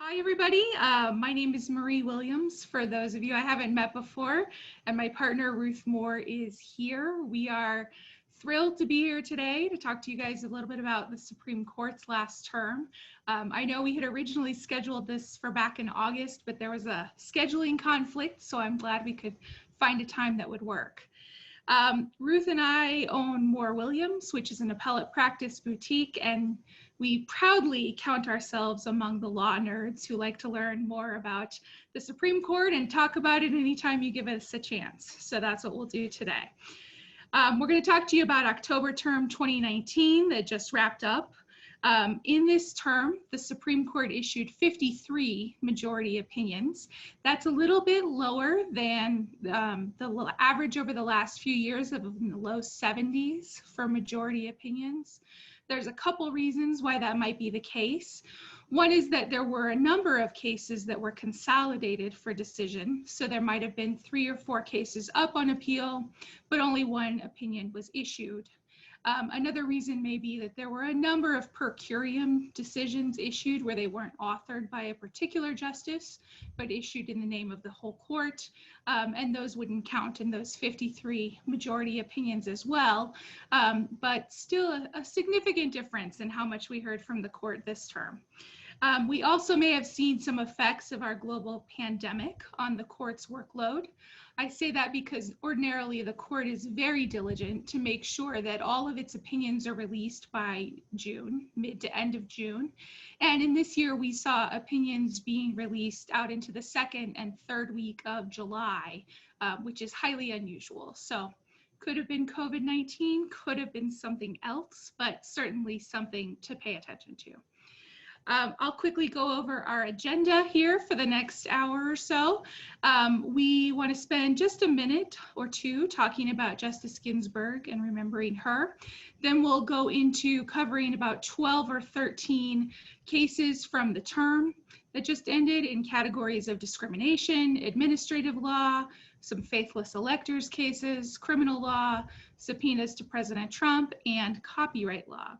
Hi, everybody. My name is Marie Williams, for those of you I haven't met before, and my partner Ruth Moore is here. We are thrilled to be here today to talk to you guys a little bit about the Supreme Court's last term. I know we had originally scheduled this for back in August, but there was a scheduling conflict, so I'm glad we could find a time that would work. Ruth and I own Moore Williams, which is an appellate practice boutique, and we proudly count ourselves among the law nerds who like to learn more about the Supreme Court and talk about it anytime you give us a chance. So that's what we'll do today. We're going to talk to you about October term 2019 that just wrapped up. In this term, the Supreme Court issued 53 majority opinions. That's a little bit lower than the average over the last few years of in the low 70s for majority opinions. There's a couple reasons why that might be the case. One is that there were a number of cases that were consolidated for decision. So there might have been 3 or 4 cases up on appeal, but only one opinion was issued. Another reason may be that there were a number of per curiam decisions issued where they weren't authored by a particular justice, but issued in the name of the whole court, and those wouldn't count in those 53 majority opinions as well, but still a significant difference in how much we heard from the court this term. We also may have seen some effects of our global pandemic on the court's workload. I say that because ordinarily the court is very diligent to make sure that all of its opinions are released by June, mid to end of June. And in this year, we saw opinions being released out into the 2nd and 3rd week of July, which is highly unusual. So could have been COVID-19, could have been something else, but certainly something to pay attention to. I'll quickly go over our agenda here for the next hour or so. We want to spend just a minute or two talking about Justice Ginsburg and remembering her. Then we'll go into covering about 12 or 13 cases from the term that just ended in categories of discrimination, administrative law, some faithless electors cases, criminal law, subpoenas to President Trump, and copyright law.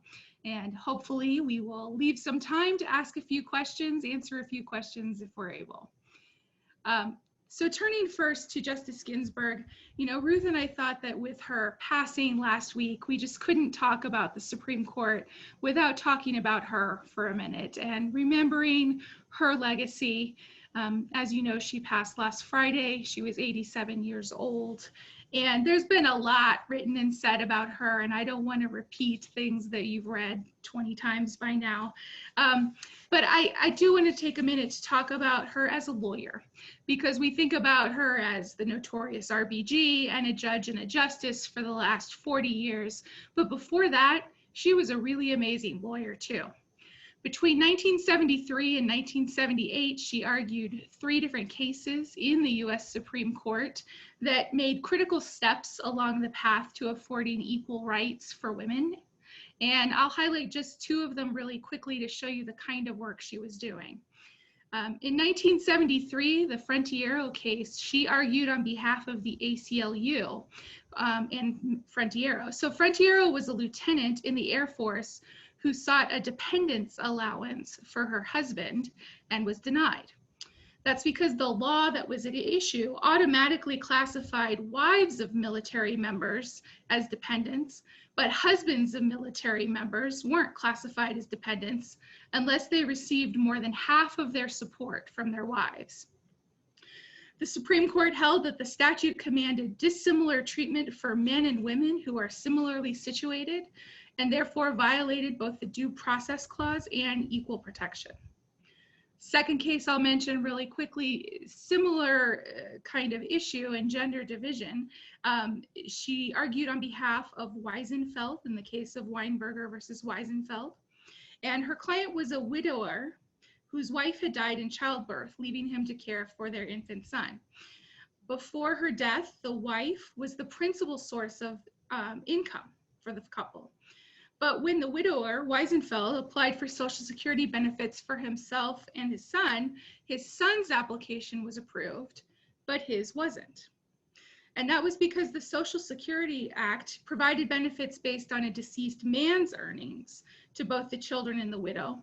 And hopefully we will leave some time to ask a few questions, answer a few questions if we're able. So turning first to Justice Ginsburg, you know, Ruth and I thought that with her passing last week, we just couldn't talk about the Supreme Court without talking about her for a minute and remembering her legacy. As you know, she passed last Friday. She was 87 years old. And there's been a lot written and said about her, and I don't want to repeat things that you've read 20 times by now. But I do want to take a minute to talk about her as a lawyer, because we think about her as the notorious RBG and a judge and a justice for the last 40 years. But before that, she was a really amazing lawyer too. Between 1973 and 1978, she argued 3 different cases in the US Supreme Court that made critical steps along the path to affording equal rights for women. And I'll highlight just 2 of them really quickly to show you the kind of work she was doing. In 1973, the Frontiero case, she argued on behalf of the ACLU and Frontiero. So Frontiero was a lieutenant in the Air Force who sought a dependence allowance for her husband and was denied. That's because the law that was at issue automatically classified wives of military members as dependents, but husbands of military members weren't classified as dependents unless they received more than half of their support from their wives. The Supreme Court held that the statute commanded dissimilar treatment for men and women who are similarly situated, and therefore violated both the Due Process Clause and equal protection. Second case I'll mention really quickly, similar kind of issue and gender division. She argued on behalf of Weisenfeld in the case of Weinberger versus Weisenfeld. And her client was a widower whose wife had died in childbirth, leaving him to care for their infant son. Before her death, the wife was the principal source of income for the couple. But when the widower, Weisenfeld, applied for Social Security benefits for himself and his son's application was approved, but his wasn't. And that was because the Social Security Act provided benefits based on a deceased man's earnings to both the children and the widow.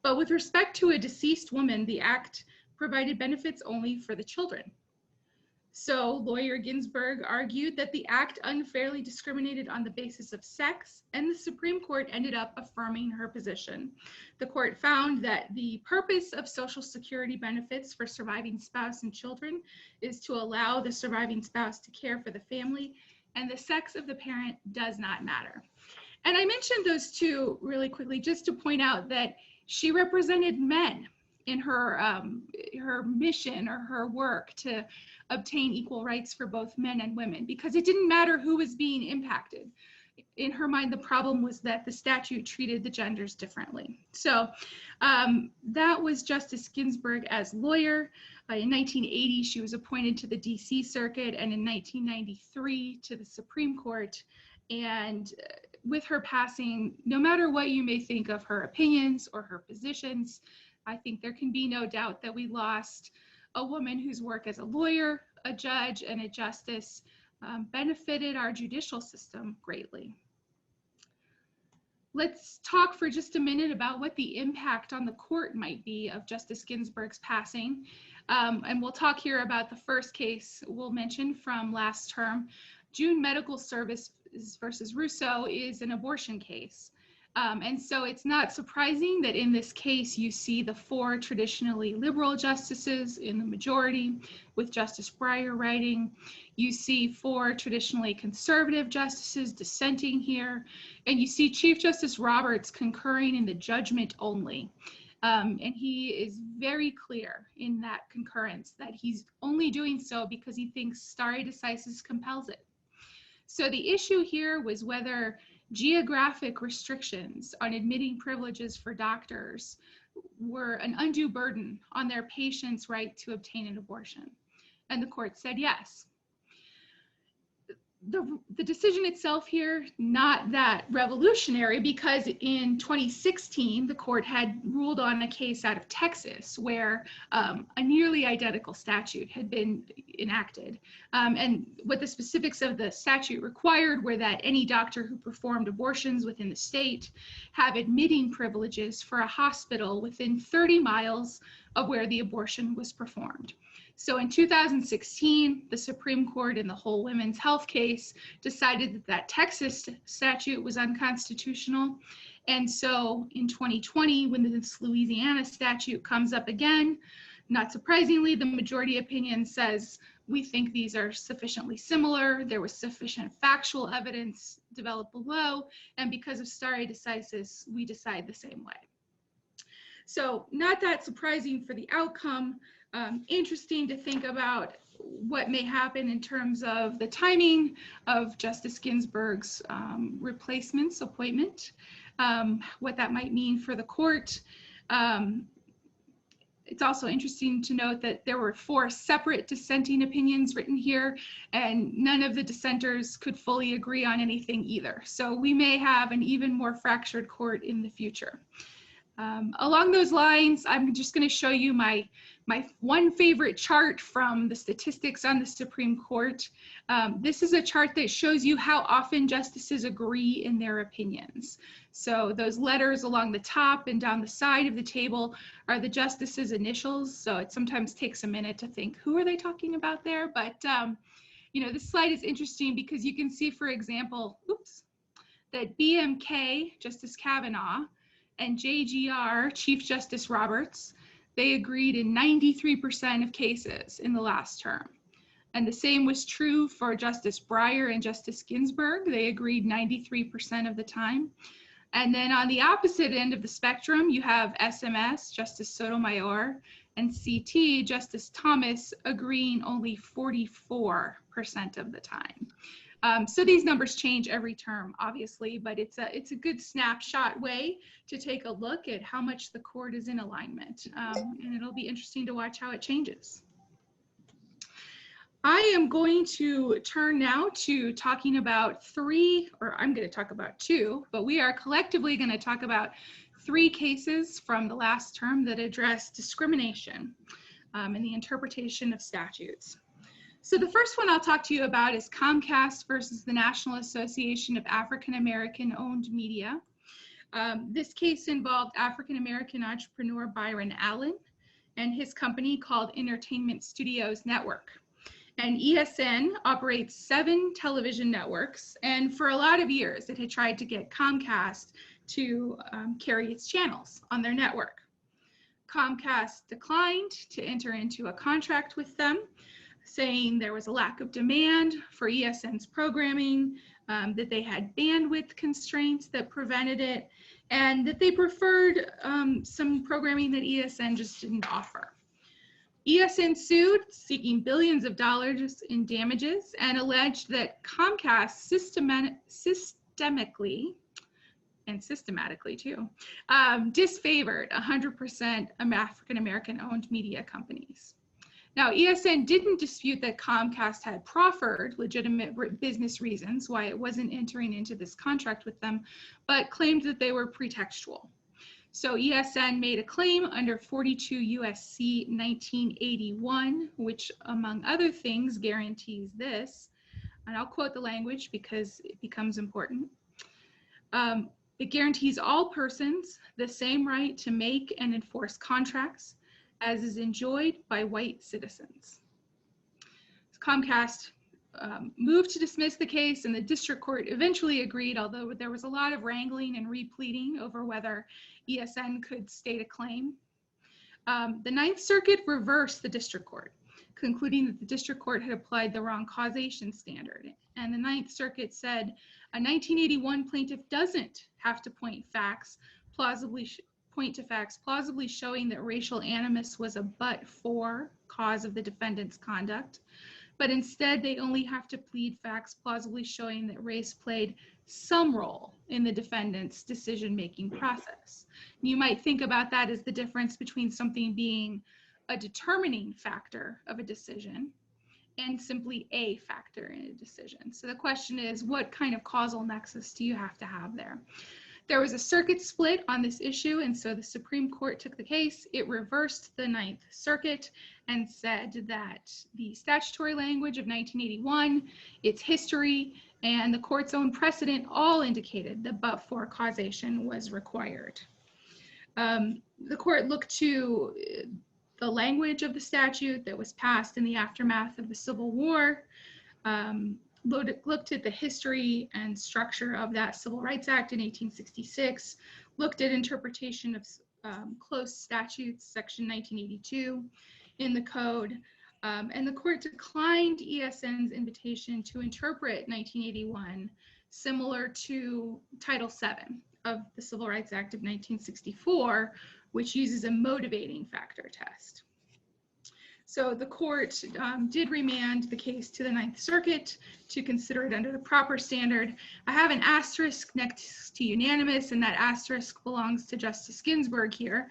But with respect to a deceased woman, the act provided benefits only for the children. So lawyer Ginsburg argued that the act unfairly discriminated on the basis of sex, and the Supreme Court ended up affirming her position. The court found that the purpose of Social Security benefits for surviving spouse and children is to allow the surviving spouse to care for the family, and the sex of the parent does not matter. And I mentioned those two really quickly just to point out that she represented men in her mission or her work to obtain equal rights for both men and women, because it didn't matter who was being impacted. In her mind, the problem was that the statute treated the genders differently. So that was Justice Ginsburg as lawyer. In 1980, she was appointed to the DC Circuit, and in 1993 to the Supreme Court. And with her passing, no matter what you may think of her opinions or her positions, I think there can be no doubt that we lost a woman whose work as a lawyer, a judge, and a justice benefited our judicial system greatly. Let's talk for just a minute about what the impact on the court might be of Justice Ginsburg's passing. And we'll talk here about the first case we'll mention from last term. June Medical Services versus Russo is an abortion case. And so it's not surprising that in this case, you see the 4 traditionally liberal justices in the majority, with Justice Breyer writing. You see 4 traditionally conservative justices dissenting here, and you see Chief Justice Roberts concurring in the judgment only. And he is very clear in that concurrence that he's only doing so because he thinks stare decisis compels it. So the issue here was whether geographic restrictions on admitting privileges for doctors were an undue burden on their patients' right to obtain an abortion. And the court said yes. The decision itself here, not that revolutionary, because in 2016, the court had ruled on a case out of Texas where a nearly identical statute had been enacted. And what the specifics of the statute required were that any doctor who performed abortions within the state have admitting privileges for a hospital within 30 miles of where the abortion was performed. So in 2016, the Supreme Court in the whole women's health case decided that that Texas statute was unconstitutional. And so in 2020, when this Louisiana statute comes up again, not surprisingly, the majority opinion says, we think these are sufficiently similar. There was sufficient factual evidence developed below. And because of stare decisis, we decide the same way. So not that surprising for the outcome. Interesting to think about what may happen in terms of the timing of Justice Ginsburg's appointment, what that might mean for the court. It's also interesting to note that there were 4 separate dissenting opinions written here, and none of the dissenters could fully agree on anything either. So we may have an even more fractured court in the future. Along those lines, I'm just going to show you my one favorite chart from the statistics on the Supreme Court. This is a chart that shows you how often justices agree in their opinions. So those letters along the top and down the side of the table are the justices' initials. So it sometimes takes a minute to think, who are they talking about there? But you know, this slide is interesting because you can see, for example, that BMK, Justice Kavanaugh, and JGR, Chief Justice Roberts, they agreed in 93% of cases in the last term. And the same was true for Justice Breyer and Justice Ginsburg. They agreed 93% of the time. And then on the opposite end of the spectrum, you have SMS, Justice Sotomayor, and CT, Justice Thomas, agreeing only 44% of the time. So these numbers change every term, obviously, but it's a good snapshot way to take a look at how much the court is in alignment. And it'll be interesting to watch how it changes. I am going to turn now to talking about 3, or I'm going to talk about 2, but we are collectively going to talk about 3 cases from the last term that address discrimination and the interpretation of statutes. So the first one I'll talk to you about is Comcast versus the National Association of African American Owned Media. This case involved African-American entrepreneur Byron Allen and his company called Entertainment Studios Network. And ESN operates 7 television networks, and for a lot of years it had tried to get Comcast to carry its channels on their network. Comcast declined to enter into a contract with them, saying there was a lack of demand for ESN's programming, that they had bandwidth constraints that prevented it, and that they preferred some programming that ESN just didn't offer. ESN sued, seeking billions of dollars in damages, and alleged that Comcast systematically too, disfavored 100% African-American owned media companies. Now, ESN didn't dispute that Comcast had proffered legitimate business reasons why it wasn't entering into this contract with them, but claimed that they were pretextual. So ESN made a claim under 42 USC 1981, which among other things guarantees this, and I'll quote the language because it becomes important. It guarantees all persons the same right to make and enforce contracts as is enjoyed by white citizens. Comcast moved to dismiss the case, and the district court eventually agreed, although there was a lot of wrangling and repleading over whether ESN could state a claim. The Ninth Circuit reversed the district court, concluding that the district court had applied the wrong causation standard. And the Ninth Circuit said a 1981 plaintiff doesn't have to point to facts plausibly showing that racial animus was a but-for cause of the defendant's conduct, but instead they only have to plead facts plausibly showing that race played some role in the defendant's decision-making process. You might think about that as the difference between something being a determining factor of a decision and simply a factor in a decision. So the question is, what kind of causal nexus do you have to have there? There was a circuit split on this issue, and so the Supreme Court took the case. It reversed the Ninth Circuit and said that the statutory language of 1981, its history, and the court's own precedent all indicated that but-for causation was required. The court looked to the language of the statute that was passed in the aftermath of the Civil War, looked at the history and structure of that Civil Rights Act in 1866, looked at interpretation of close statutes, section 1982 in the code, and the court declined ESN's invitation to interpret 1981 similar to Title VII of the Civil Rights Act of 1964, which uses a motivating factor test. So the court did remand the case to the Ninth Circuit to consider it under the proper standard. I have an asterisk next to unanimous, and that asterisk belongs to Justice Ginsburg here.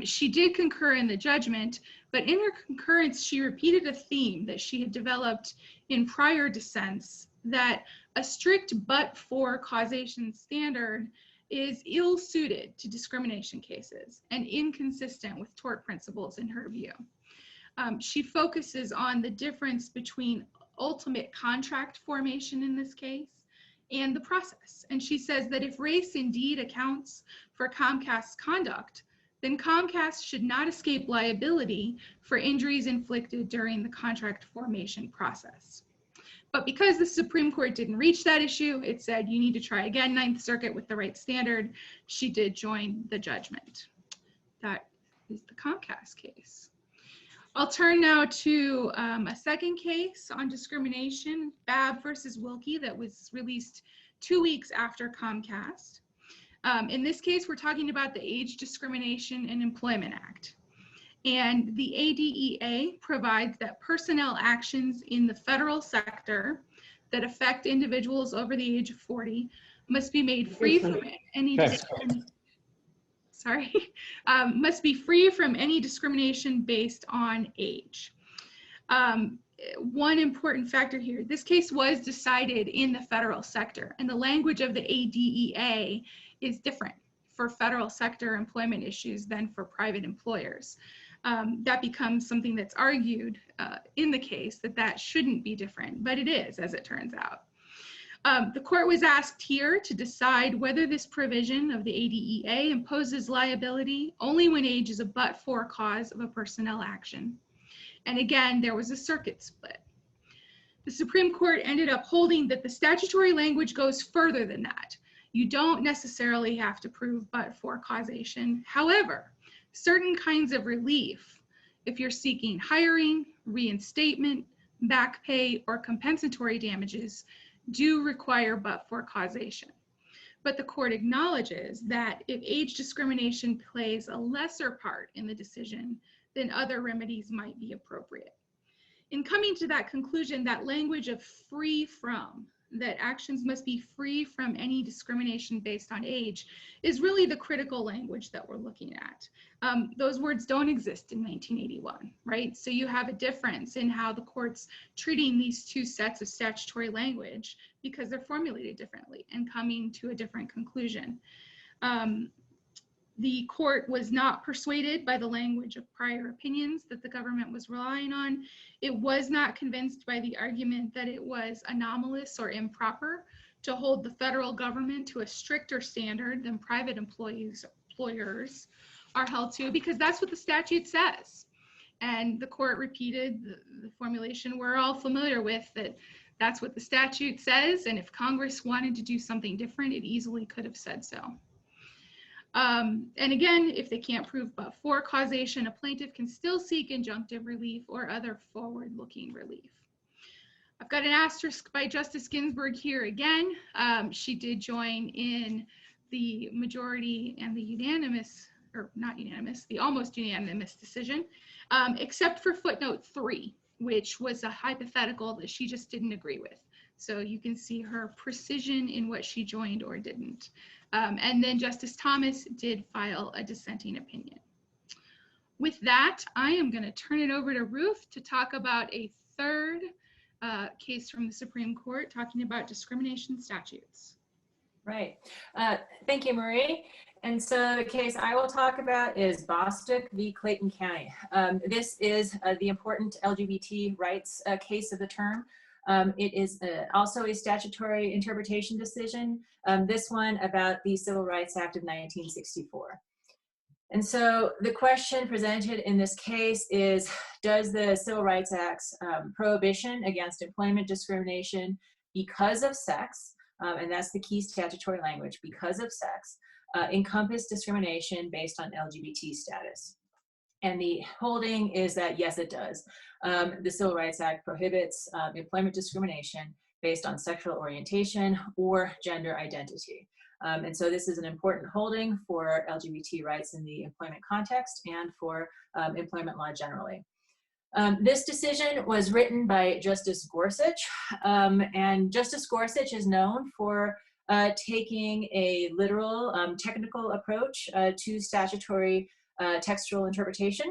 She did concur in the judgment, but in her concurrence, she repeated a theme that she had developed in prior dissents, that a strict but-for causation standard is ill-suited to discrimination cases and inconsistent with tort principles in her view. She focuses on the difference between ultimate contract formation in this case and the process. And she says that if race indeed accounts for Comcast's conduct, then Comcast should not escape liability for injuries inflicted during the contract formation process. But because the Supreme Court didn't reach that issue, it said you need to try again, Ninth Circuit, with the right standard. She did join the judgment. That is the Comcast case. I'll turn now to a second case on discrimination, Babb versus Wilkie, that was released 2 weeks after Comcast. In this case, we're talking about the Age Discrimination in Employment Act. And the ADEA provides that personnel actions in the federal sector that affect individuals over the age of 40 must be made free from any discrimination. Must be free from any discrimination based on age. One important factor here, this case was decided in the federal sector, and the language of the ADEA is different for federal sector employment issues than for private employers. That becomes something that's argued in the case that shouldn't be different, but it is, as it turns out. The court was asked here to decide whether this provision of the ADEA imposes liability only when age is a but-for cause of a personnel action. And again, there was a circuit split. The Supreme Court ended up holding that the statutory language goes further than that. You don't necessarily have to prove but-for causation. However, certain kinds of relief, if you're seeking hiring, reinstatement, back pay, or compensatory damages, do require but-for causation. But the court acknowledges that if age discrimination plays a lesser part in the decision, then other remedies might be appropriate. In coming to that conclusion, that language of free from, that actions must be free from any discrimination based on age, is really the critical language that we're looking at. Those words don't exist in 1981, right? So you have a difference in how the court's treating these two sets of statutory language because they're formulated differently and coming to a different conclusion. The court was not persuaded by the language of prior opinions that the government was relying on. It was not convinced by the argument that it was anomalous or improper to hold the federal government to a stricter standard than private employers are held to, because that's what the statute says. And the court repeated the formulation we're all familiar with, that that's what the statute says, and if Congress wanted to do something different, it easily could have said so. And again, if they can't prove but-for causation, a plaintiff can still seek injunctive relief or other forward-looking relief. I've got an asterisk by Justice Ginsburg here again. She did join in the majority and the unanimous, or not unanimous, the almost unanimous decision, except for footnote 3, which was a hypothetical that she just didn't agree with. So you can see her precision in what she joined or didn't. And then Justice Thomas did file a dissenting opinion. With that, I am going to turn it over to Ruth to talk about a third case from the Supreme Court talking about discrimination statutes. Right. Thank you, Marie. And so the case I will talk about is Bostick v. Clayton County. This is the important LGBT rights case of the term. It is also a statutory interpretation decision, this one about the Civil Rights Act of 1964. And so the question presented in this case is, does the Civil Rights Act's prohibition against employment discrimination because of sex, and that's the key statutory language, because of sex, encompass discrimination based on LGBT status? And the holding is that yes, it does. The Civil Rights Act prohibits employment discrimination based on sexual orientation or gender identity. And so this is an important holding for LGBT rights in the employment context and for employment law generally. This decision was written by Justice Gorsuch, and Justice Gorsuch is known for taking a literal, technical approach to statutory textual interpretation.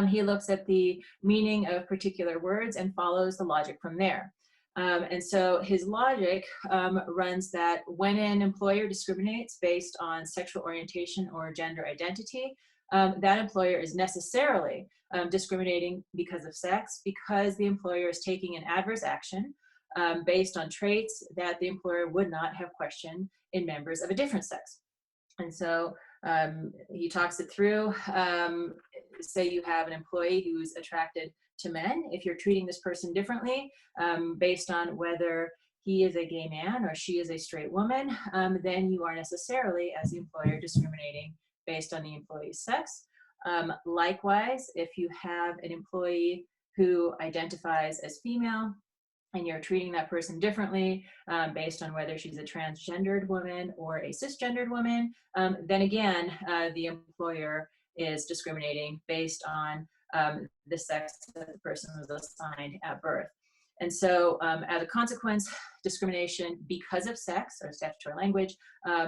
He looks at the meaning of particular words and follows the logic from there. And so his logic runs that when an employer discriminates based on sexual orientation or gender identity, that employer is necessarily discriminating because of sex, because the employer is taking an adverse action based on traits that the employer would not have questioned in members of a different sex. And so he talks it through. Say you have an employee who's attracted to men. If you're treating this person differently based on whether he is a gay man or she is a straight woman, then you are necessarily, as the employer, discriminating based on the employee's sex. Likewise, if you have an employee who identifies as female and you're treating that person differently based on whether she's a transgendered woman or a cisgendered woman, then again, the employer is discriminating based on the sex that the person was assigned at birth. And so as a consequence, discrimination because of sex, or statutory language,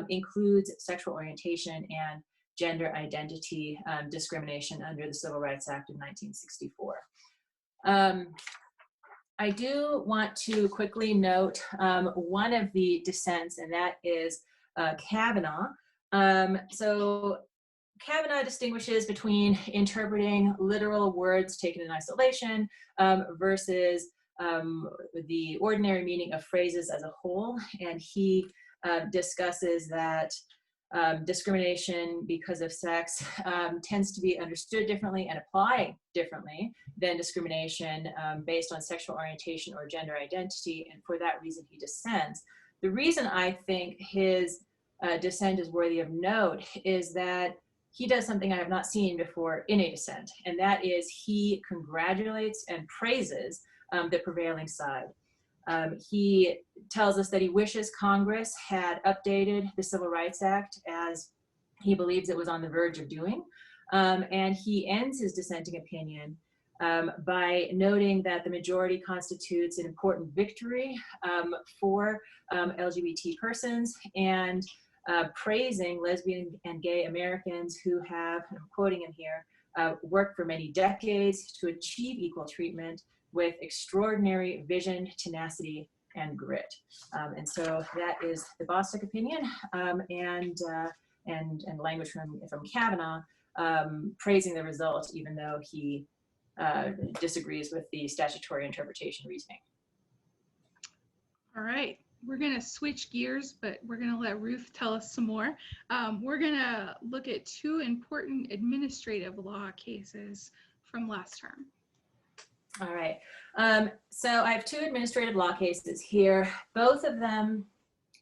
includes sexual orientation and gender identity discrimination under the Civil Rights Act of 1964. I do want to quickly note one of the dissents, and that is Kavanaugh. So Kavanaugh distinguishes between interpreting literal words taken in isolation versus the ordinary meaning of phrases as a whole, and he discusses that discrimination because of sex tends to be understood differently and applied differently than discrimination based on sexual orientation or gender identity, and for that reason he dissents. The reason I think his dissent is worthy of note is that he does something I have not seen before in a dissent, and that is he congratulates and praises the prevailing side. He tells us that he wishes Congress had updated the Civil Rights Act as he believes it was on the verge of doing. And he ends his dissenting opinion by noting that the majority constitutes an important victory for LGBT persons, and praising lesbian and gay Americans who have, I'm quoting him here, worked for many decades to achieve equal treatment with extraordinary vision, tenacity, and grit. And so that is the Bostick opinion, and language from Kavanaugh praising the results, even though he disagrees with the statutory interpretation reasoning. All right, we're gonna switch gears, but we're gonna let Ruth tell us some more. We're gonna look at two important administrative law cases from last term. All right, so I have two administrative law cases here. Both of them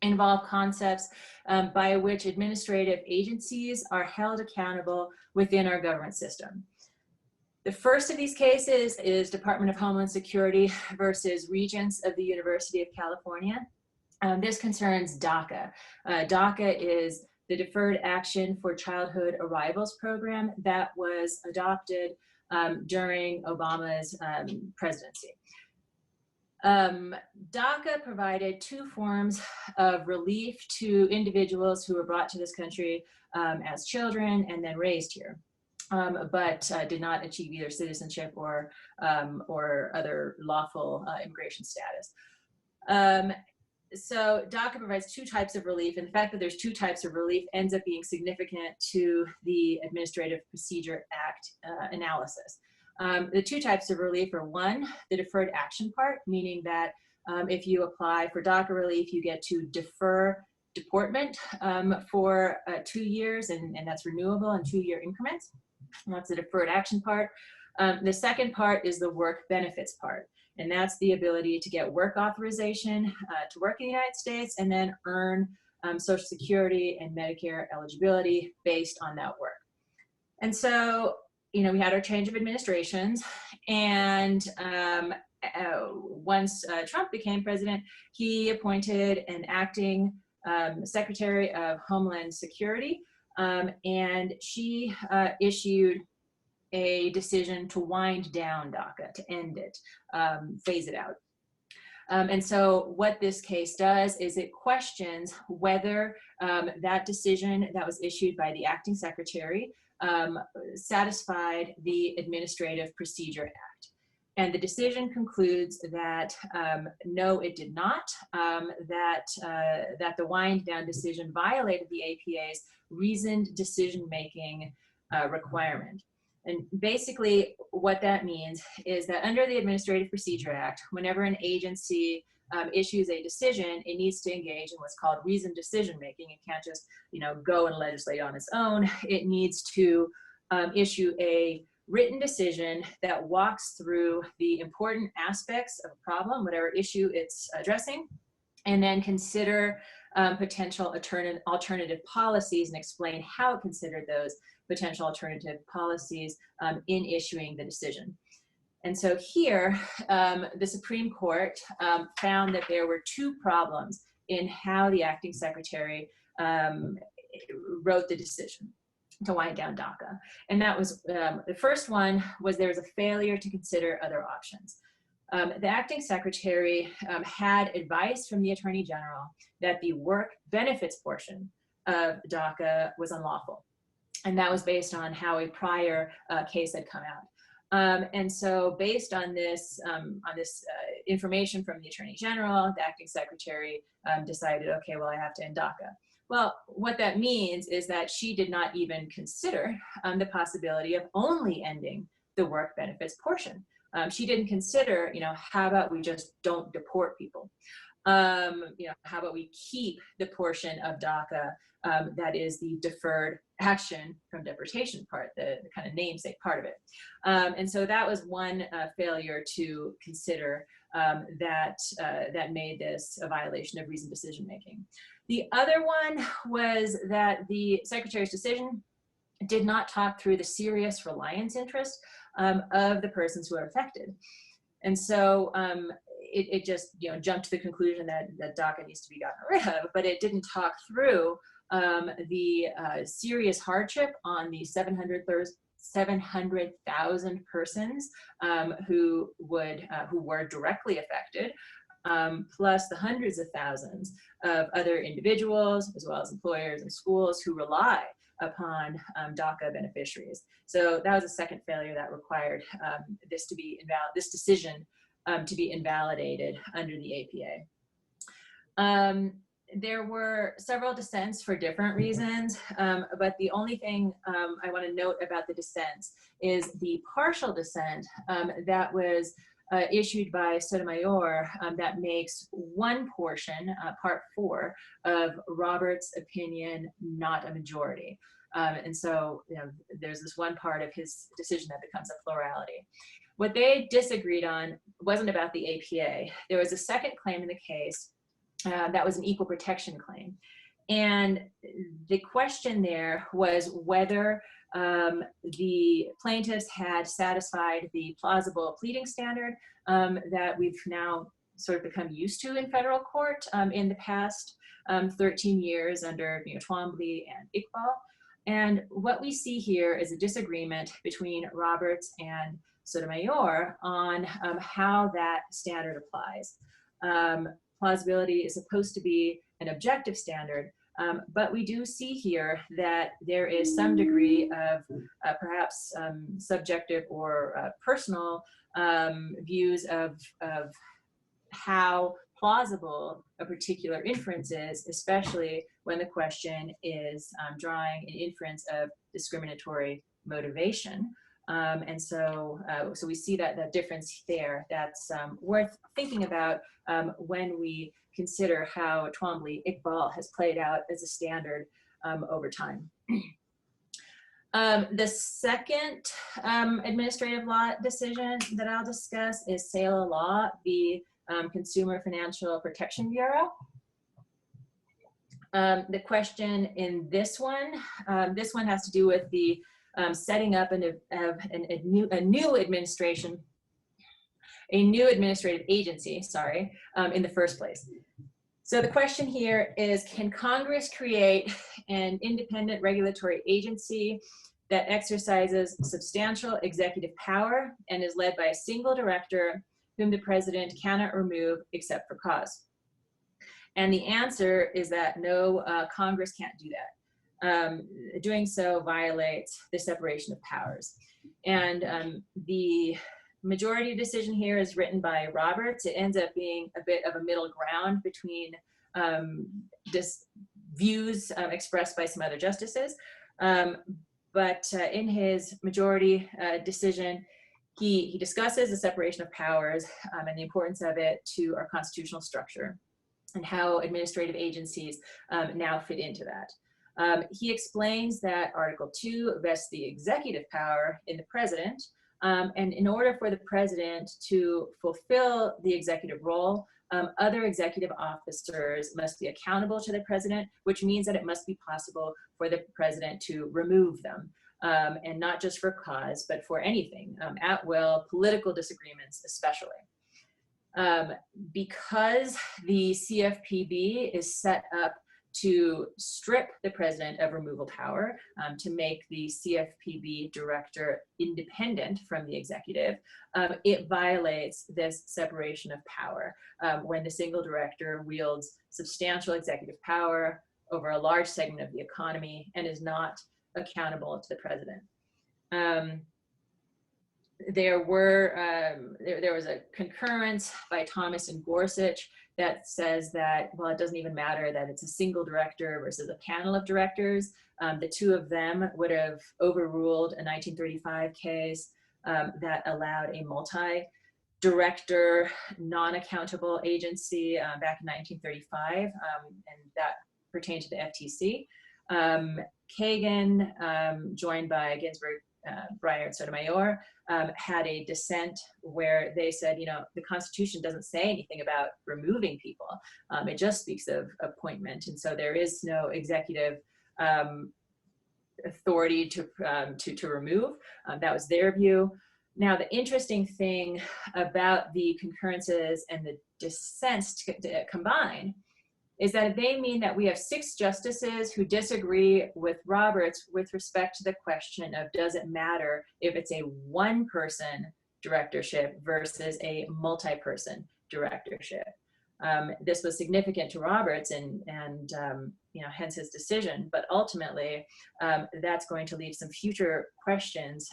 involve concepts by which administrative agencies are held accountable within our government system. The first of these cases is Department of Homeland Security versus Regents of the University of California. This concerns DACA. DACA is the Deferred Action for Childhood Arrivals program that was adopted during Obama's presidency. DACA provided two forms of relief to individuals who were brought to this country as children and then raised here, but did not achieve either citizenship or other lawful immigration status. So DACA provides two types of relief, and the fact that there's two types of relief ends up being significant to the Administrative Procedure Act analysis. The two types of relief are, one, the deferred action part, meaning that if you apply for DACA relief, you get to defer deportment for 2 years, and that's renewable in 2-year increments. And that's the deferred action part. The second part is the work benefits part. And that's the ability to get work authorization to work in the United States and then earn Social Security and Medicare eligibility based on that work. And so, you know, we had our change of administrations, and once Trump became president, he appointed an acting Secretary of Homeland Security, and she issued a decision to wind down DACA, to end it, phase it out. And so what this case does is it questions whether that decision that was issued by the acting secretary satisfied the Administrative Procedure Act. And the decision concludes that no, it did not, that the wind down decision violated the APA's reasoned decision-making requirement. And basically what that means is that under the Administrative Procedure Act, whenever an agency issues a decision, it needs to engage in what's called reasoned decision-making. It can't just, you know, go and legislate on its own. It needs to issue a written decision that walks through the important aspects of a problem, whatever issue it's addressing, and then consider potential alternative policies and explain how it considered those potential alternative policies in issuing the decision. And so here, the Supreme Court found that there were two problems in how the acting secretary wrote the decision to wind down DACA. And that was, the first one was there was a failure to consider other options. The acting secretary had advice from the Attorney General that the work benefits portion of DACA was unlawful. And that was based on how a prior case had come out. And so based on this information from the Attorney General, the acting secretary decided, okay, well, I have to end DACA. Well, what that means is that she did not even consider the possibility of only ending the work benefits portion. She didn't consider, how about we just don't deport people? How about we keep the portion of DACA that is the deferred action from deportation part, the kind of namesake part of it. And so that was one failure to consider that made this a violation of reasoned decision making. The other one was that the Secretary's decision did not talk through the serious reliance interest of the persons who are affected. And so it just jumped to the conclusion that DACA needs to be gotten rid of, but it didn't talk through the serious hardship on the 700,000 persons who were directly affected, plus the hundreds of thousands of other individuals, as well as employers and schools who rely upon DACA beneficiaries. So that was a second failure that required this decision to be invalidated under the APA. There were several dissents for different reasons, but the only thing I want to note about the dissents is the partial dissent that was issued by Sotomayor that makes one portion, part 4, of Roberts' opinion not a majority. And so there's this one part of his decision that becomes a plurality. What they disagreed on wasn't about the APA. There was a second claim in the case that was an equal protection claim. And the question there was whether the plaintiffs had satisfied the plausible pleading standard that we've now sort of become used to in federal court in the past 13 years under Twombly and Iqbal. And what we see here is a disagreement between Roberts and Sotomayor on how that standard applies. Plausibility is supposed to be an objective standard, but we do see here that there is some degree of perhaps subjective or personal views of how plausible a particular inference is, especially when the question is drawing an inference of discriminatory motivation. And so we see that difference there that's worth thinking about when we consider how Twombly-Iqbal has played out as a standard over time. The second administrative law decision that I'll discuss is Saylor Law v. Consumer Financial Protection Bureau. The question in this one has to do with the setting up a new administrative agency, in the first place. So the question here is, can Congress create an independent regulatory agency that exercises substantial executive power and is led by a single director whom the president cannot remove except for cause? And the answer is that no, Congress can't do that. Doing so violates the separation of powers. And the majority decision here is written by Roberts. It ends up being a bit of a middle ground between views expressed by some other justices. But in his majority decision, he discusses the separation of powers and the importance of it to our constitutional structure and how administrative agencies now fit into that. He explains that Article 2 vests the executive power in the president, and in order for the president to fulfill the executive role, other executive officers must be accountable to the president, which means that it must be possible for the president to remove them, and not just for cause, but for anything, at will, political disagreements especially. Because the CFPB is set up to strip the president of removal power, to make the CFPB director independent from the executive, it violates this separation of power when the single director wields substantial executive power over a large segment of the economy and is not accountable to the president. There was a concurrence by Thomas and Gorsuch that says that, well, it doesn't even matter that it's a single director versus a panel of directors. The two of them would have overruled a 1935 case that allowed a multi-director, non-accountable agency back in 1935, and that pertained to the FTC. Kagan, joined by Ginsburg, Breyer, and Sotomayor, had a dissent where they said, you know, the Constitution doesn't say anything about removing people. It just speaks of appointment. And so there is no executive authority to remove. That was their view. Now, the interesting thing about the concurrences and the dissents combined is that they mean that we have 6 justices who disagree with Roberts with respect to the question of, does it matter if it's a one-person directorship versus a multi-person directorship? This was significant to Roberts and you know, hence his decision, but ultimately that's going to leave some future questions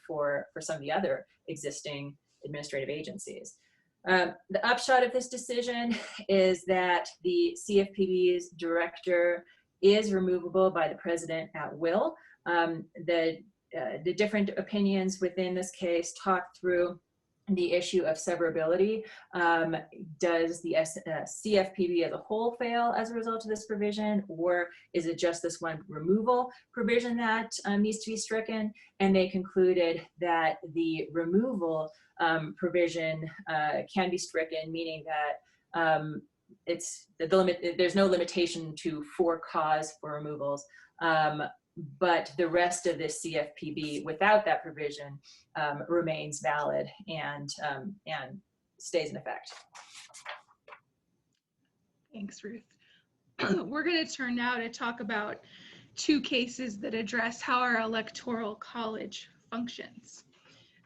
for some of the other existing administrative agencies. The upshot of this decision is that the CFPB's director is removable by the president at will. The different opinions within this case talk through the issue of severability. Does the CFPB as a whole fail as a result of this provision, or is it just this one removal provision that needs to be stricken? And they concluded that the removal provision can be stricken, meaning that there's no limitation to for cause for removals. But the rest of this CFPB without that provision remains valid and stays in effect. Thanks, Ruth. We're going to turn now to talk about 2 cases that address how our electoral college functions.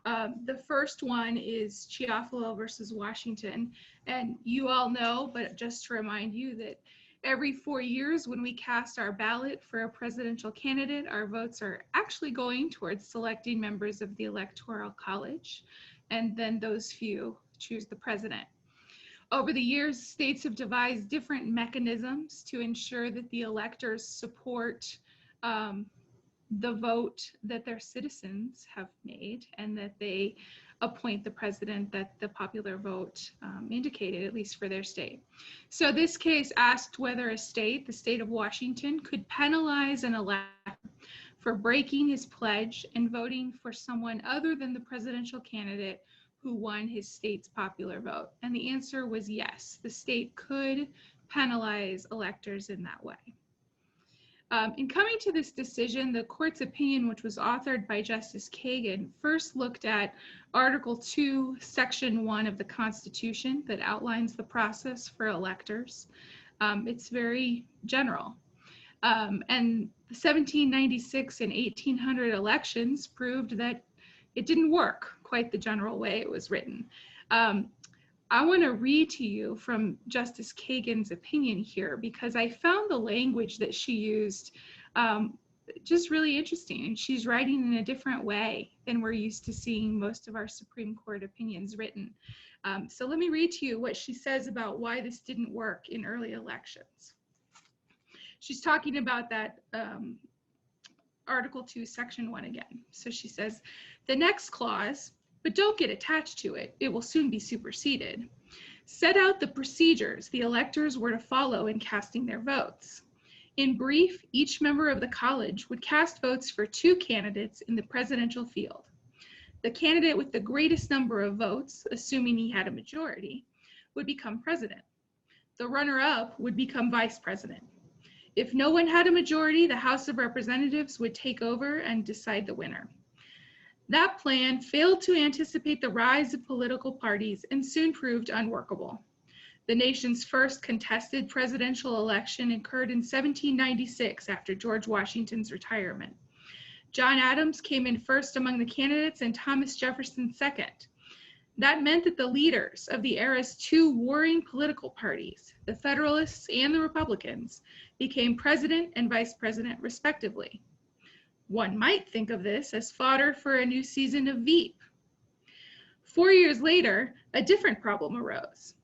The first one is Chiuful versus Washington, and you all know, but just to remind you, that every 4 years when we cast our ballot for a presidential candidate, our votes are actually going towards selecting members of the Electoral College, and then those few choose the president. Over the years, states have devised different mechanisms to ensure that the electors support the vote that their citizens have made, and that they appoint the president that the popular vote indicated, at least for their state. So this case asked whether a state, the state of Washington, could penalize an elector for breaking his pledge and voting for someone other than the presidential candidate who won his state's popular vote. And the answer was yes, the state could penalize electors in that way. In coming to this decision, the court's opinion, which was authored by Justice Kagan, first looked at Article 2, Section 1 of the Constitution that outlines the process for electors. It's very general. And the 1796 and 1800 elections proved that it didn't work quite the general way it was written. I want to read to you from Justice Kagan's opinion here, because I found the language that she used just really interesting. And she's writing in a different way than we're used to seeing most of our Supreme Court opinions written. So let me read to you what she says about why this didn't work in early elections. She's talking about that Article 2, Section 1 again. So she says, the next clause, but don't get attached to it, it will soon be superseded, set out the procedures the electors were to follow in casting their votes. In brief, each member of the college would cast votes for 2 candidates in the presidential field. The candidate with the greatest number of votes, assuming he had a majority, would become president. The runner-up would become vice president. If no one had a majority, the House of Representatives would take over and decide the winner. That plan failed to anticipate the rise of political parties and soon proved unworkable. The nation's first contested presidential election occurred in 1796 after George Washington's retirement. John Adams came in first among the candidates and Thomas Jefferson second. That meant that the leaders of the era's 2 warring political parties, the Federalists and the Republicans, became president and vice president respectively. One might think of this as fodder for a new season of Veep. 4 years later, a different problem arose.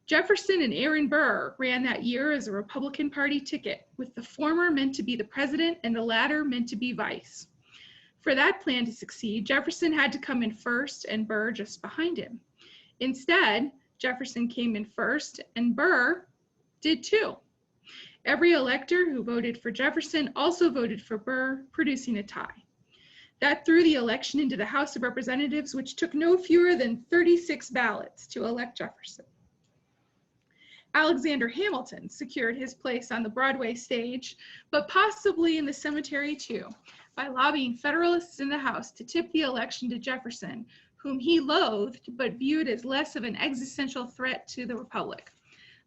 Jefferson and Aaron Burr ran that year as a Republican Party ticket, with the former meant to be the president and the latter meant to be vice. For that plan to succeed, Jefferson had to come in first and Burr just behind him. Instead, Jefferson came in first and Burr did too. Every elector who voted for Jefferson also voted for Burr, producing a tie. That threw the election into the House of Representatives, which took no fewer than 36 ballots to elect Jefferson. Alexander Hamilton secured his place on the Broadway stage, but possibly in the cemetery too, by lobbying Federalists in the House to tip the election to Jefferson, whom he loathed but viewed as less of an existential threat to the Republic.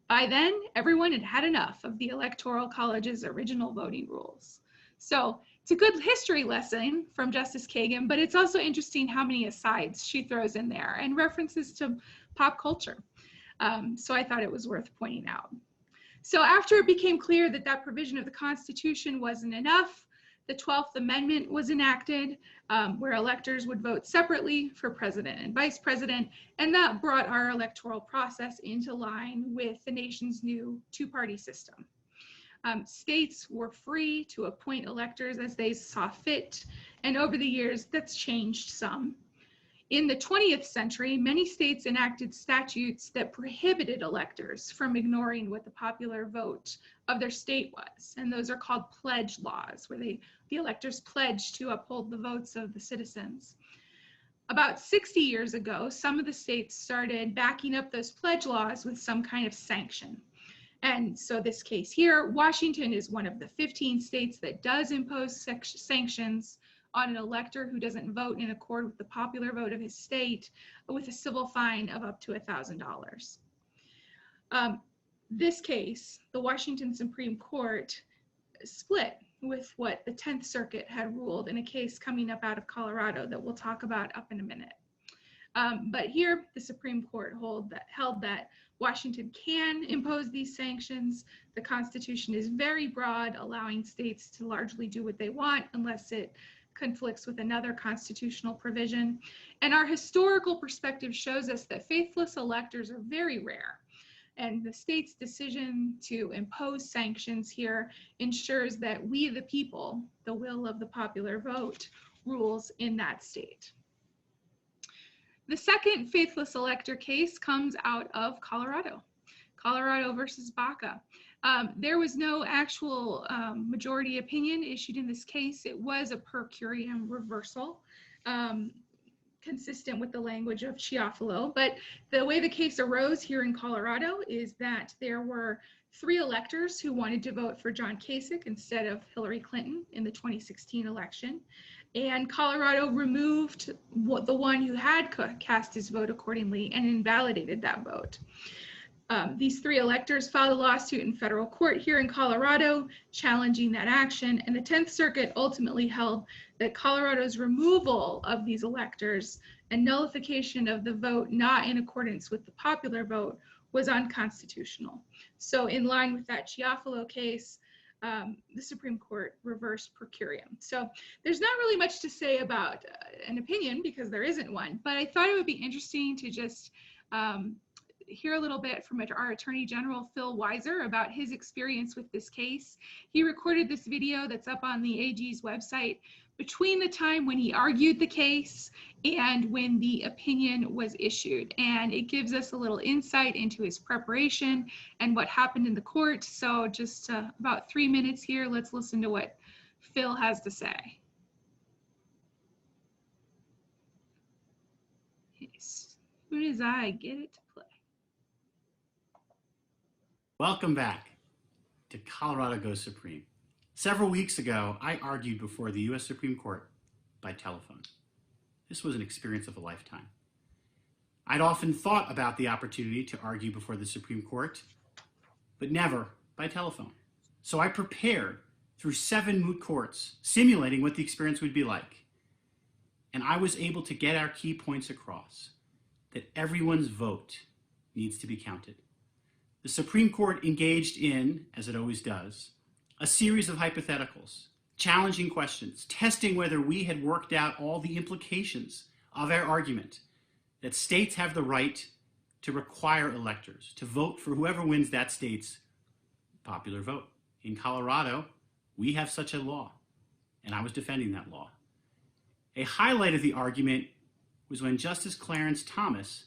By then, everyone had had enough of the Electoral College's original voting rules. So it's a good history lesson from Justice Kagan, but it's also interesting how many asides she throws in there and references to pop culture. So I thought it was worth pointing out. So after it became clear that that provision of the Constitution wasn't enough, the 12th Amendment was enacted, where electors would vote separately for president and vice president, and that brought our electoral process into line with the nation's new two-party system. States were free to appoint electors as they saw fit, and over the years, that's changed some. In the 20th century, many states enacted statutes that prohibited electors from ignoring what the popular vote of their state was, and those are called pledge laws, where the electors pledged to uphold the votes of the citizens. About 60 years ago, some of the states started backing up those pledge laws with some kind of sanction. And so this case here, Washington is one of the 15 states that does impose sanctions on an elector who doesn't vote in accord with the popular vote of his state, with a civil fine of up to $1,000. This case, the Washington Supreme Court split with what the 10th Circuit had ruled in a case coming up out of Colorado that we'll talk about up in a minute. But here, the Supreme Court held that Washington can impose these sanctions. The Constitution is very broad, allowing states to largely do what they want unless it conflicts with another constitutional provision. And our historical perspective shows us that faithless electors are very rare. And the state's decision to impose sanctions here ensures that we, the people, the will of the popular vote, rules in that state. The second faithless elector case comes out of Colorado, Colorado versus Baca. There was no actual majority opinion issued in this case. It was a per curiam reversal, consistent with the language of Chiuful. But the way the case arose here in Colorado is that there were 3 electors who wanted to vote for John Kasich instead of Hillary Clinton in the 2016 election. And Colorado removed the one who had cast his vote accordingly and invalidated that vote. These 3 electors filed a lawsuit in federal court here in Colorado challenging that action, and the 10th Circuit ultimately held that Colorado's removal of these electors and nullification of the vote not in accordance with the popular vote was unconstitutional. So in line with that Chiuful case, the Supreme Court reversed per curiam. So there's not really much to say about an opinion because there isn't one, but I thought it would be interesting to just hear a little bit from our Attorney General, Phil Weiser, about his experience with this case. He recorded this video that's up on the AG's website between the time when he argued the case and when the opinion was issued. And it gives us a little insight into his preparation and what happened in the court. So just about 3 minutes here, let's listen to what Phil has to say. As soon as I get it to play. Welcome back to Colorado Goes Supreme. Several weeks ago, I argued before the U.S. Supreme Court by telephone. This was an experience of a lifetime. I'd often thought about the opportunity to argue before the Supreme Court, but never by telephone. So I prepared through 7 moot courts, simulating what the experience would be like. And I was able to get our key points across, that everyone's vote needs to be counted. The Supreme Court engaged in, as it always does, a series of hypotheticals, challenging questions, testing whether we had worked out all the implications of our argument that states have the right to require electors to vote for whoever wins that state's popular vote. In Colorado, we have such a law, and I was defending that law. A highlight of the argument was when Justice Clarence Thomas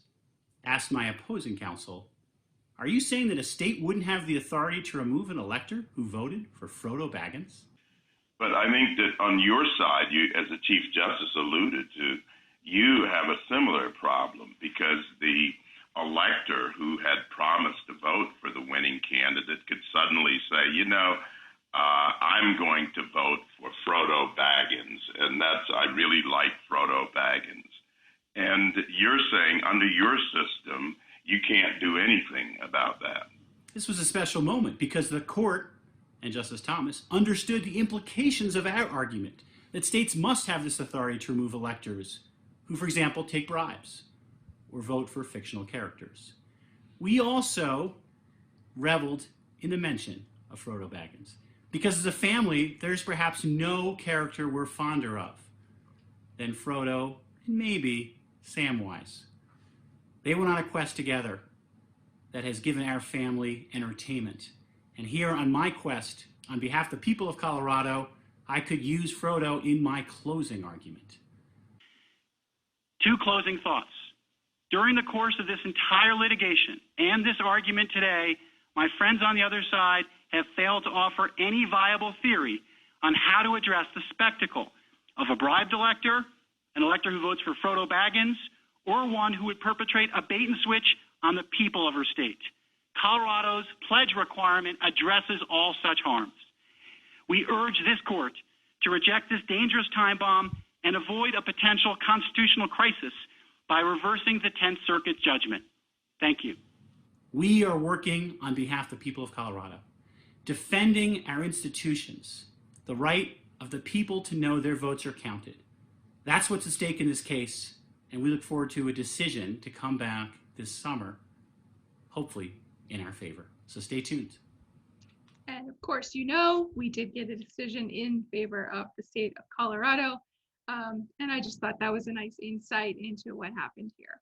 asked my opposing counsel, "Are you saying that a state wouldn't have the authority to remove an elector who voted for Frodo Baggins?" But I think that on your side, you, as the Chief Justice alluded to, you have a similar problem because the elector who had promised to vote for the winning candidate could suddenly say, I'm going to vote for Frodo Baggins, and I really like Frodo Baggins. And you're saying under your system, you can't do anything about that. This was a special moment because the court and Justice Thomas understood the implications of our argument that states must have this authority to remove electors who, for example, take bribes or vote for fictional characters. We also reveled in the mention of Frodo Baggins because as a family, there's perhaps no character we're fonder of than Frodo and maybe Samwise. They went on a quest together that has given our family entertainment. And here on my quest, on behalf of the people of Colorado, I could use Frodo in my closing argument. Two closing thoughts. During the course of this entire litigation and this argument today, my friends on the other side have failed to offer any viable theory on how to address the spectacle of a bribed elector, an elector who votes for Frodo Baggins, or one who would perpetrate a bait and switch on the people of her state. Colorado's pledge requirement addresses all such harms. We urge this court to reject this dangerous time bomb and avoid a potential constitutional crisis by reversing the 10th Circuit judgment. Thank you. We are working on behalf of the people of Colorado, defending our institutions, the right of the people to know their votes are counted. That's what's at stake in this case, and we look forward to a decision to come back this summer, hopefully in our favor. So stay tuned. And of course, we did get a decision in favor of the state of Colorado. And I just thought that was a nice insight into what happened here.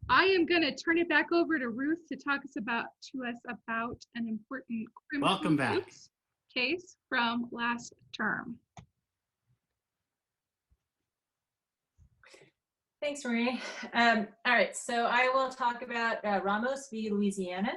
I am going to turn it back over to Ruth to talk to us about an important Welcome back. Case from last term. Thanks, Marie. All right, so I will talk about Ramos v. Louisiana.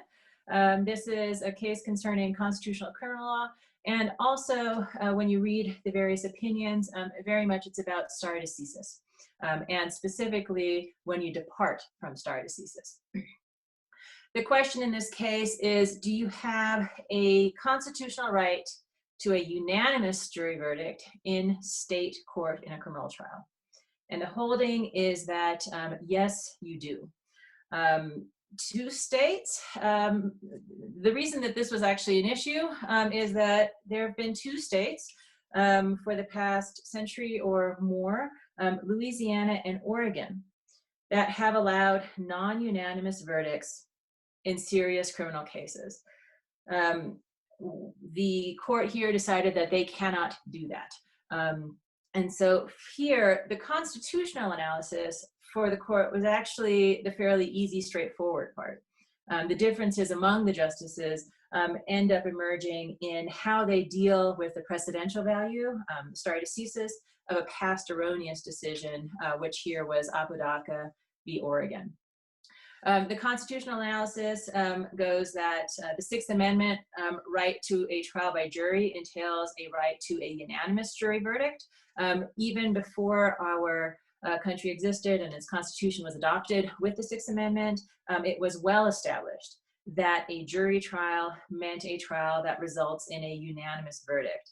This is a case concerning constitutional criminal law. And also, when you read the various opinions, very much it's about stare decisis, and specifically when you depart from stare decisis. The question in this case is, do you have a constitutional right to a unanimous jury verdict in state court in a criminal trial? And the holding is that, yes, you do. Two states, the reason that this was actually an issue is that there have been two states for the past century or more, Louisiana and Oregon, that have allowed non-unanimous verdicts in serious criminal cases. The court here decided that they cannot do that. And so here, the constitutional analysis for the court was actually the fairly easy, straightforward part. The differences among the justices end up emerging in how they deal with the precedential value, stare decisis, of a past erroneous decision, which here was Apodaca v. Oregon. The constitutional analysis goes that the Sixth Amendment right to a trial by jury entails a right to a unanimous jury verdict. Even before our country existed and its constitution was adopted with the Sixth Amendment, it was well established that a jury trial meant a trial that results in a unanimous verdict.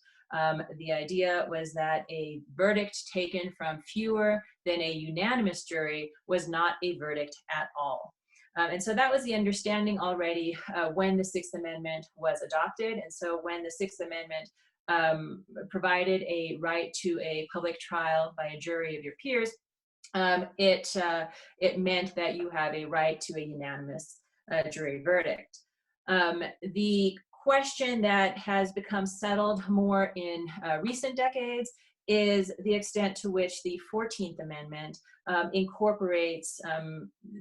The idea was that a verdict taken from fewer than a unanimous jury was not a verdict at all. And so that was the understanding already when the Sixth Amendment was adopted. And so when the Sixth Amendment provided a right to a public trial by a jury of your peers, it meant that you have a right to a unanimous jury verdict. The question that has become settled more in recent decades is the extent to which the 14th Amendment incorporates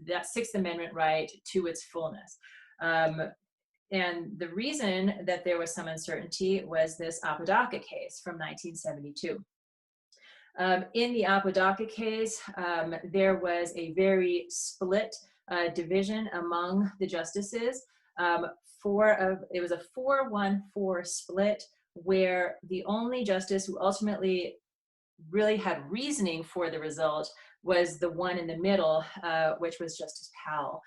that Sixth Amendment right to its fullness. And the reason that there was some uncertainty was this Apodaca case from 1972. In the Apodaca case, there was a very split division among the justices. It was a 4-1-4 split, where the only justice who ultimately really had reasoning for the result was the one in the middle, which was Justice Powell.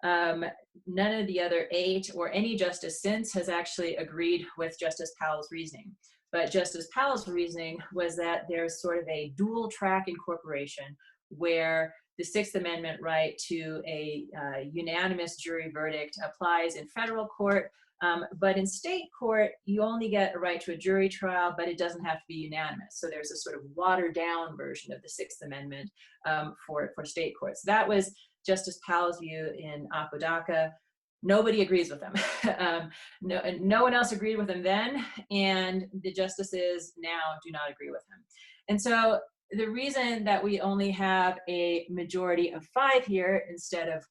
None of the other 8 or any justice since has actually agreed with Justice Powell's reasoning. But Justice Powell's reasoning was that there's sort of a dual track incorporation where the Sixth Amendment right to a unanimous jury verdict applies in federal court, but in state court, you only get a right to a jury trial, but it doesn't have to be unanimous. So there's a sort of watered down version of the Sixth Amendment for state courts. That was Justice Powell's view in Apodaca. Nobody agrees with him. No one else agreed with him then, and the justices now do not agree with him. And so the reason that we only have a majority of 5 here instead of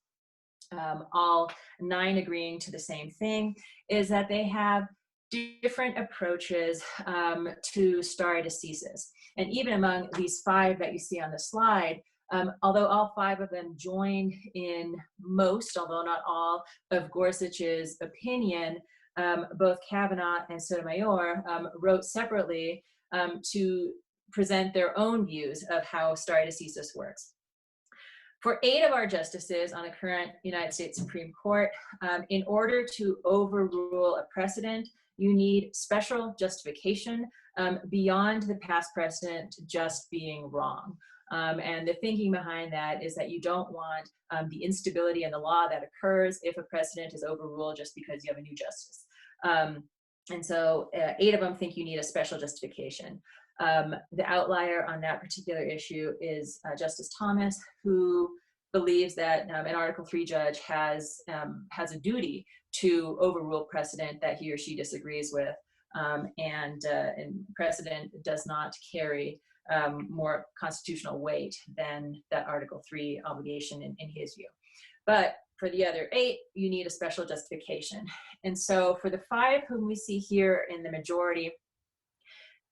all 9 agreeing to the same thing is that they have different approaches to stare decisis. And even among these 5 that you see on the slide, although all 5 of them joined in most, although not all, of Gorsuch's opinion, both Kavanaugh and Sotomayor wrote separately to present their own views of how stare decisis works. For 8 of our justices on the current United States Supreme Court, in order to overrule a precedent, you need special justification beyond the past precedent just being wrong. And the thinking behind that is that you don't want the instability in the law that occurs if a precedent is overruled just because you have a new justice. And so 8 of them think you need a special justification. The outlier on that particular issue is Justice Thomas, who believes that an Article III judge has a duty to overrule precedent that he or she disagrees with, and precedent does not carry more constitutional weight than that Article III obligation in his view. But for the other 8, you need a special justification. And so for the 5 whom we see here in the majority,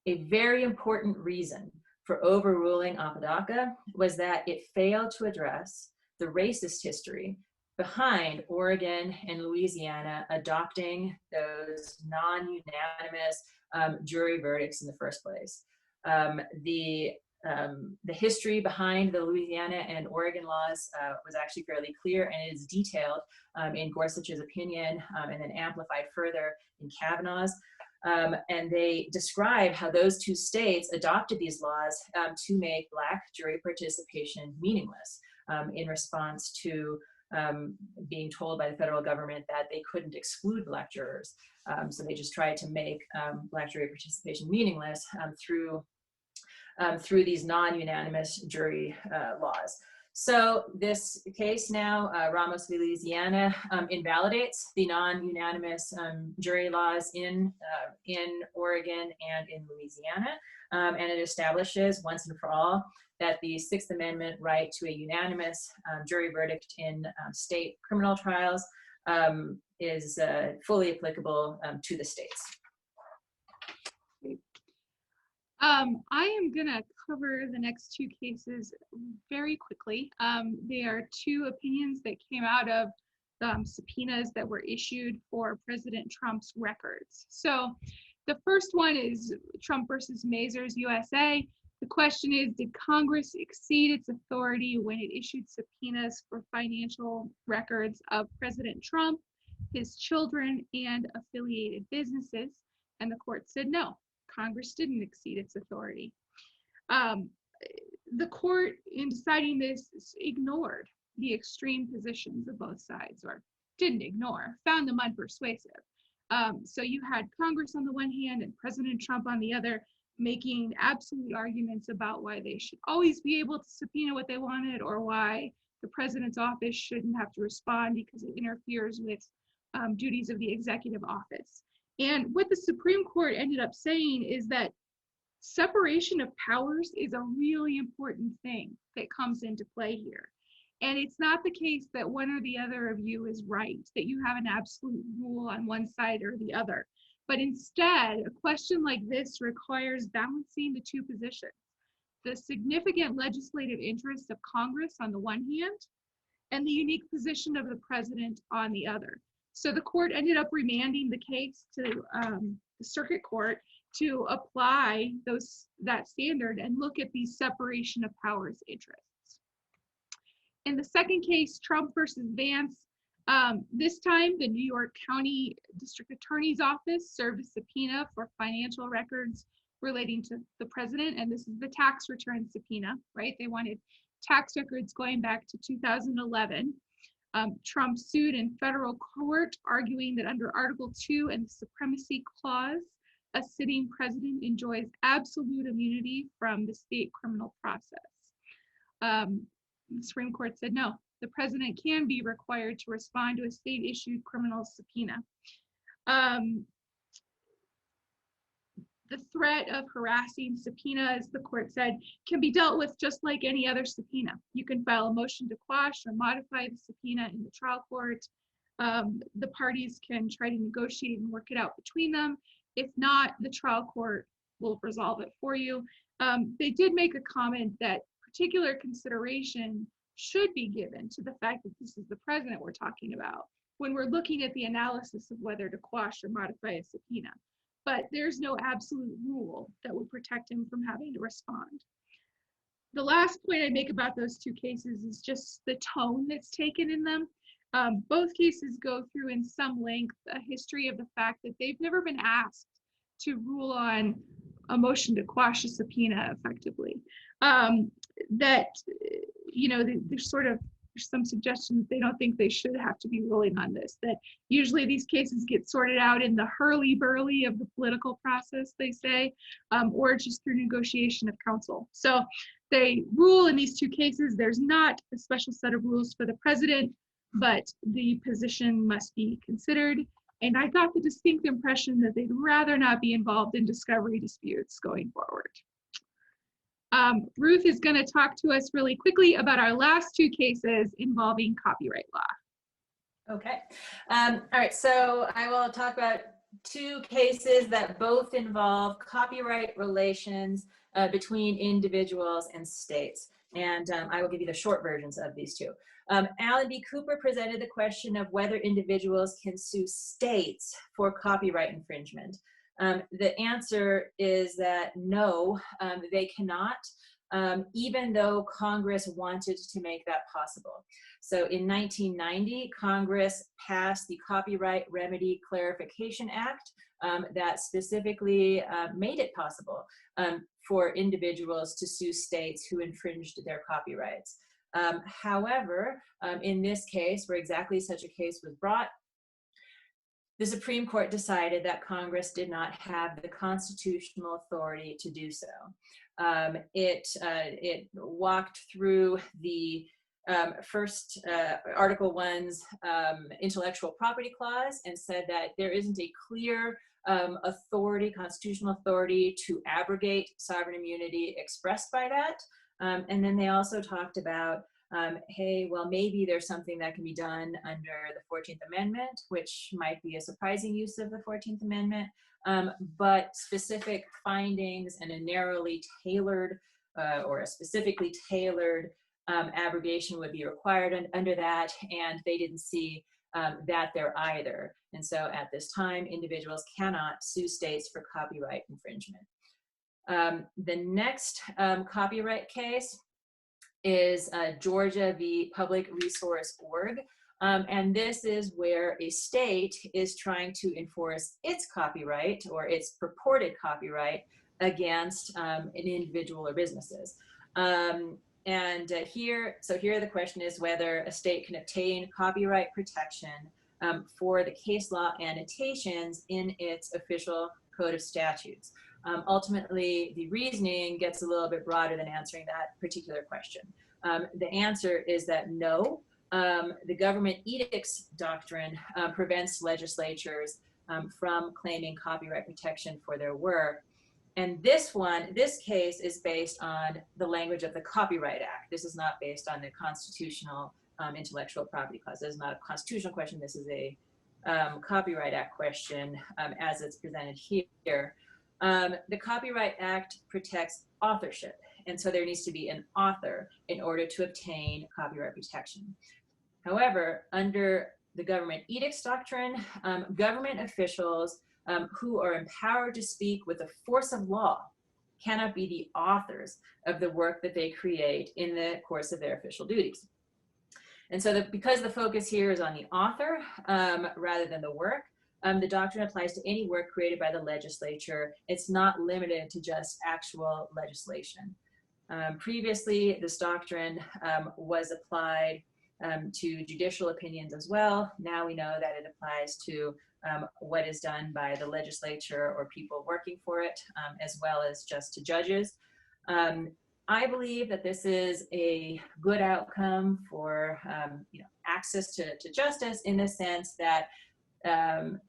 a very important reason for overruling Apodaca was that it failed to address the racist history behind Oregon and Louisiana adopting those non-unanimous jury verdicts in the first place. The history behind the Louisiana and Oregon laws was actually fairly clear, and it is detailed in Gorsuch's opinion and then amplified further in Kavanaugh's. And they describe how those 2 states adopted these laws to make Black jury participation meaningless in response to being told by the federal government that they couldn't exclude Black jurors. So they just tried to make Black jury participation meaningless through these non-unanimous jury laws. So this case now, Ramos v. Louisiana, invalidates the non-unanimous jury laws in Oregon and in Louisiana, and it establishes once and for all that the Sixth Amendment right to a unanimous jury verdict in state criminal trials is fully applicable to the states. I am going to cover the next 2 cases very quickly. They are 2 opinions that came out of subpoenas that were issued for President Trump's records. So the first one is Trump versus Mazars USA. The question is, did Congress exceed its authority when it issued subpoenas for financial records of President Trump, his children, and affiliated businesses? And the court said no. Congress didn't exceed its authority. The court, in deciding this, ignored the extreme positions of both sides, or didn't ignore, found them unpersuasive. So you had Congress on the one hand and President Trump on the other, making absolute arguments about why they should always be able to subpoena what they wanted, or why the president's office shouldn't have to respond because it interferes with duties of the executive office. And what the Supreme Court ended up saying is that separation of powers is a really important thing that comes into play here. And it's not the case that one or the other of you is right, that you have an absolute rule on one side or the other. But instead, a question like this requires balancing the 2 positions. the significant legislative interests of Congress on the one hand, and the unique position of the president on the other. So the court ended up remanding the case to the circuit court to apply that standard and look at these separation of powers interests. In the second case, Trump versus Vance, this time the New York County District Attorney's Office served a subpoena for financial records relating to the president, and this is the tax return subpoena, right? They wanted tax records going back to 2011. Trump sued in federal court, arguing that under Article 2 and the Supremacy Clause, a sitting president enjoys absolute immunity from the state criminal process. The Supreme Court said no, the president can be required to respond to a state-issued criminal subpoena. The threat of harassing subpoenas, the court said, can be dealt with just like any other subpoena. You can file a motion to quash or modify the subpoena in the trial court. The parties can try to negotiate and work it out between them. If not, the trial court will resolve it for you. They did make a comment that particular consideration should be given to the fact that this is the president we're talking about when we're looking at the analysis of whether to quash or modify a subpoena. But there's no absolute rule that would protect him from having to respond. The last point I make about those two cases is just the tone that's taken in them. Both cases go through in some length a history of the fact that they've never been asked to rule on a motion to quash a subpoena effectively. That, you know, there's some suggestions they don't think they should have to be ruling on this, that usually these cases get sorted out in the hurly-burly of the political process, they say, or just through negotiation of counsel. So they rule in these two cases. There's not a special set of rules for the president, but the position must be considered. And I got the distinct impression that they'd rather not be involved in discovery disputes going forward. Ruth is going to talk to us really quickly about our last two cases involving copyright law. Okay. All right. So I will talk about two cases that both involve copyright relations between individuals and states. And I will give you the short versions of these two. Alan B. Cooper presented the question of whether individuals can sue states for copyright infringement. The answer is that no, they cannot, even though Congress wanted to make that possible. So in 1990, Congress passed the Copyright Remedy Clarification Act that specifically made it possible for individuals to sue states who infringed their copyrights. However, in this case, where exactly such a case was brought, the Supreme Court decided that Congress did not have the constitutional authority to do so. It walked through the first Article 1's intellectual property clause and said that there isn't a clear authority, constitutional authority to abrogate sovereign immunity expressed by that. And then they also talked about hey, well, maybe there's something that can be done under the 14th Amendment, which might be a surprising use of the 14th Amendment, but specific findings and a narrowly tailored or a specifically tailored abrogation would be required under that, and they didn't see that there either. And so at this time, individuals cannot sue states for copyright infringement. The next copyright case is Georgia v. Public Resource Org. And this is where a state is trying to enforce its copyright or its purported copyright against an individual or businesses. Here the question is whether a state can obtain copyright protection for the case law annotations in its official code of statutes. Ultimately, the reasoning gets a little bit broader than answering that particular question. The answer is that no, the government edicts doctrine prevents legislatures from claiming copyright protection for their work. And this case is based on the language of the Copyright Act. This is not based on the constitutional intellectual property clause. This is not a constitutional question. This is a Copyright Act question as it's presented here. The Copyright Act protects authorship, And so there needs to be an author in order to obtain copyright protection. However, under the government edicts doctrine, government officials who are empowered to speak with the force of law cannot be the authors of the work that they create in the course of their official duties. And so because the focus here is on the author rather than the work, the doctrine applies to any work created by the legislature. It's not limited to just actual legislation. Previously, this doctrine was applied to judicial opinions as well. Now we know that it applies to what is done by the legislature or people working for it, as well as just to judges. I believe that this is a good outcome for access to justice, in the sense that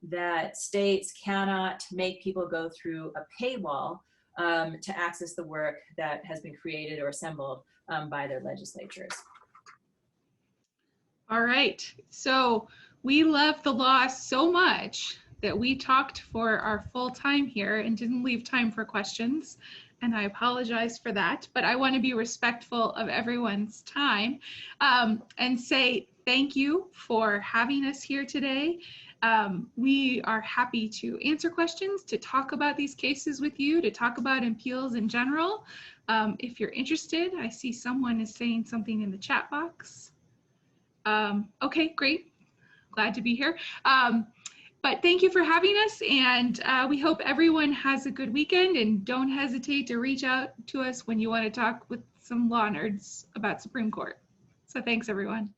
that states cannot make people go through a paywall to access the work that has been created or assembled by their legislatures. All right, so we love the law so much that we talked for our full time here and didn't leave time for questions. And I apologize for that, but I want to be respectful of everyone's time and say thank you for having us here today. We are happy to answer questions, to talk about these cases with you, to talk about appeals in general. If you're interested, I see someone is saying something in the chat box. Okay, great. Glad to be here. But thank you for having us, and we hope everyone has a good weekend, and don't hesitate to reach out to us when you want to talk with some law nerds about Supreme Court. So thanks, everyone.